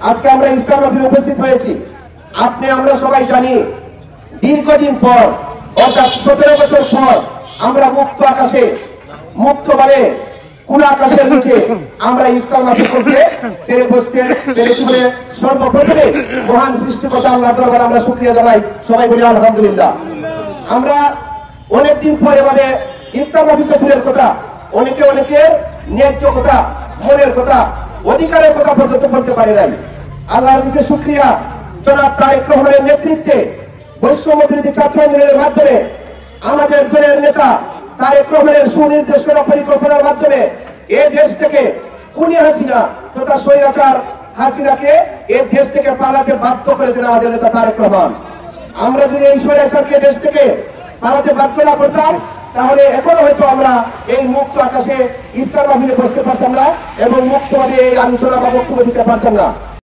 আজকে আমরা ইফতার মাহফিলে উপস্থিত হয়েছি। আপনি আমরা সবাই জানি দীর্ঘদিন পর অর্থাৎ 17 বছর পর আমরা মুক্ত আকাশে মুক্তভাবে খোলা আকাশের নিচে আমরা ইফতার মাহফিল করতে বসতে পেরেছি বলে সর্বপ্রথমে মহান সৃষ্টিকর্তা আল্লাহর দরবারে আমরা শুকরিয়া জানাই। সবাই বলি আলহামদুলিল্লাহ। আমরা অনেকদিন পরে মানে ইফতার মাহফিল দূরের কথা, অনেকে ন্যায্য কথা, মনের কথা, অধিকারের কথা পর্যন্ত বলতে পারে নাই। আল্লাহর কাছে শুকরিয়া। জনাব তারেক রহমানের নেতৃত্বে বৈষম্য বিরোধী ছাত্র আন্দোলনের মাধ্যমে আমাদের দলের নেতা তারেক রহমানের সুনির্দেশ করা পরিকল্পনার মাধ্যমে এই দেশ থেকে খুনি হাসিনা তথা স্বৈরাচার হাসিনাকে এই দেশ থেকে পালাতে বাধ্য করেছেন আমাদের নেতা তারেক রহমান। আমরা যদি এই স্বৈরাচারকে দেশ থেকে পালাতে বাধ্য না করতাম তাহলে এখনো হয়তো আমরা এই মুক্ত আকাশে ইফতার মাহফিলে বসতে পারতাম না এবং মুক্তভাবে এই আলোচনা বা বক্তব্য দিতে পারতাম না।